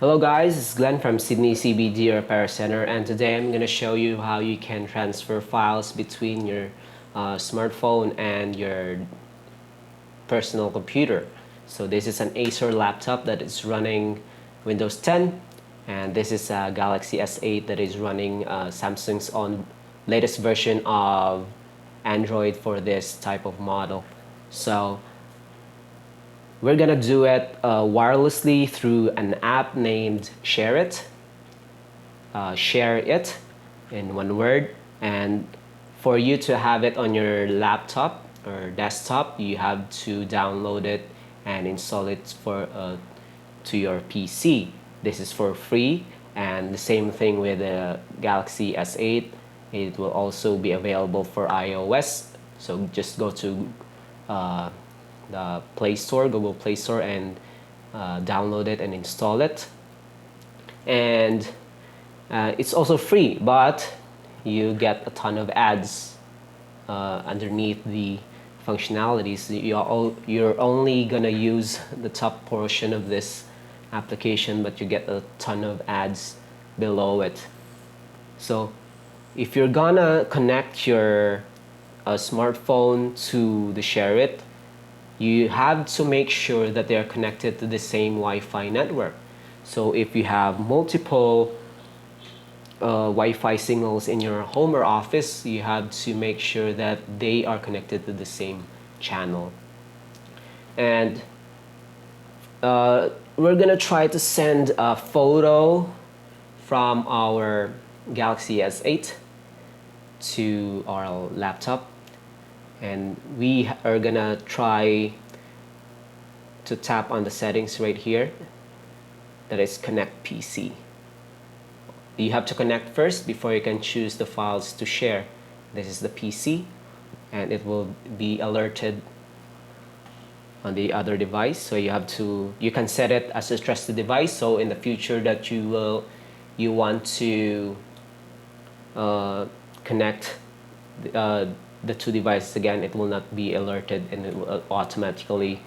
Hello guys, it's Glenn from Sydney CBD Repair Centre, and today I'm going to show you how you can transfer files between your smartphone and your personal computer. So this is an Acer laptop that is running Windows 10, and this is a Galaxy S8 that is running Samsung's on latest version of Android for this type of model. So we're gonna do it wirelessly through an app named SHAREit. SHAREit in one word. And for you to have it on your laptop or desktop, you have to download it and install it to your PC. This is for free, and the same thing with the Galaxy S8. It will also be available for iOS. So just go to the Play Store, Google Play Store, and download it and install it. And it's also free, but you get a ton of ads underneath the functionalities. You're only gonna use the top portion of this application, but you get a ton of ads below it. So if you're gonna connect your smartphone to the SHAREit, you have to make sure that they are connected to the same Wi-Fi network. So if you have multiple Wi-Fi signals in your home or office, you have to make sure that they are connected to the same channel. And we're gonna try to send a photo from our Galaxy S8 to our laptop, and we are gonna try to tap on the settings right here, that is connect PC. You have to connect first before you can choose the files to share. This is the PC, and it will be alerted on the other device. So you can set it as a trusted device, so in the future that you want to connect the two devices again, it will not be alerted, and it will automatically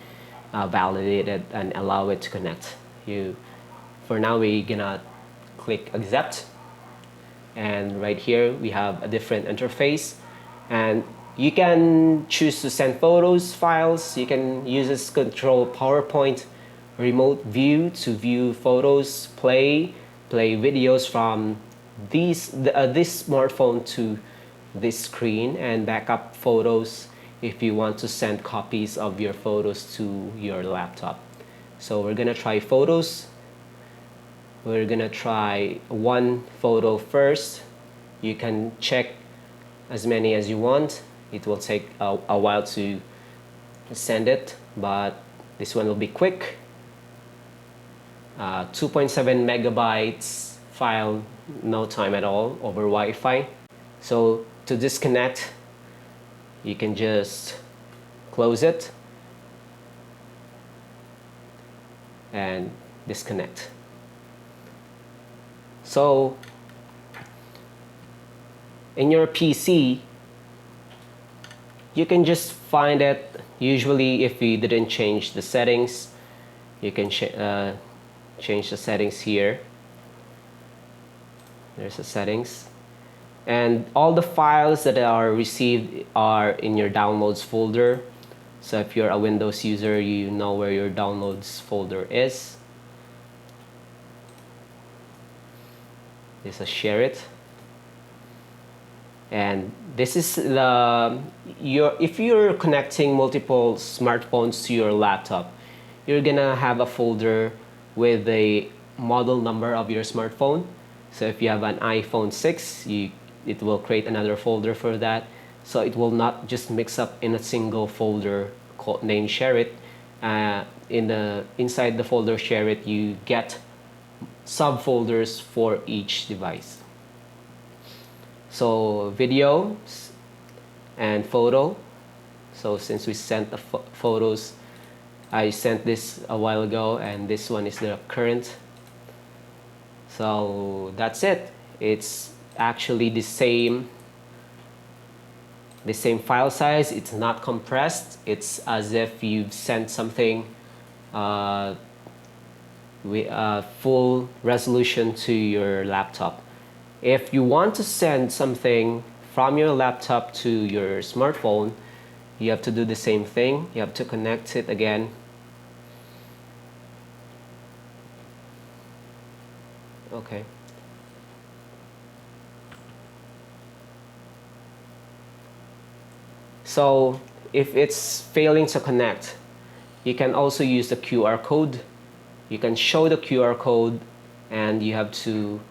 validate it and allow it to connect. For now, we're gonna click accept, and right here we have a different interface, and you can choose to send photos, files. You can use this control PowerPoint remote view to view photos, play videos from this smartphone to this screen, and backup photos if you want to send copies of your photos to your laptop. So we're gonna try photos. We're gonna try one photo first. You can check as many as you want. It will take a while to send it, but this one will be quick. 2.7 megabytes file, no time at all, over Wi-Fi. So to disconnect, you can just close it and disconnect. So in your PC, you can just find it. Usually if you didn't change the settings, you can change the settings here. There's the settings. And all the files that are received are in your downloads folder. So if you're a Windows user, you know where your downloads folder is. This is SHAREit. And this is if you're connecting multiple smartphones to your laptop, you're gonna have a folder with the model number of your smartphone. So if you have an iPhone 6, it will create another folder for that. So it will not just mix up in a single folder named SHAREit. Inside the folder SHAREit, you get subfolders for each device. So video and photo. So since we sent the photos, I sent this a while ago, and this one is the current. So that's it. It's actually the same file size. It's not compressed. It's as if you've sent something full resolution to your laptop. If you want to send something from your laptop to your smartphone, you have to do the same thing. You have to connect it again. Okay. So if it's failing to connect, you can also use the QR code. You can show the QR code, and you have to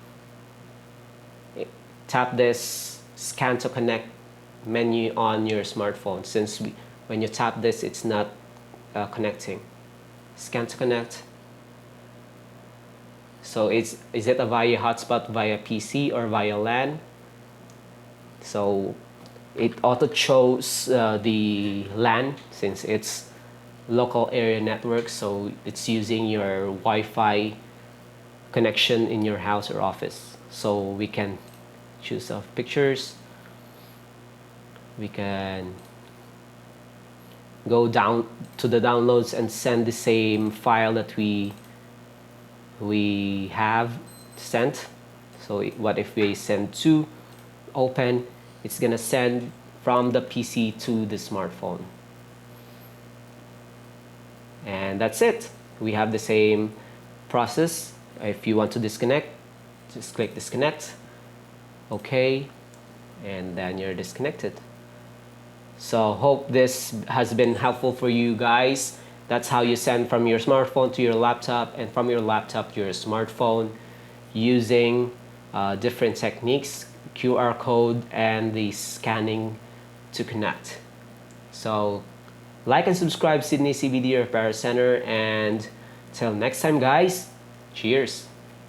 tap this scan to connect menu on your smartphone, since when you tap this, it's not connecting. Scan to connect. So is it a via hotspot via PC or via LAN? So it auto shows the LAN, since it's local area network, so it's using your Wi-Fi connection in your house or office. So we can choose pictures. We can go down to the downloads and send the same file that we have sent. So what if we send to open, it's gonna send from the PC to the smartphone. And that's it. We have the same process. If you want to disconnect, just click disconnect. Okay, and then you're disconnected. So hope this has been helpful for you guys. That's how you send from your smartphone to your laptop, and from your laptop to your smartphone, using different techniques, QR code, and the scanning to connect. So like and subscribe Sydney CBD Repair Center, and till next time guys, cheers.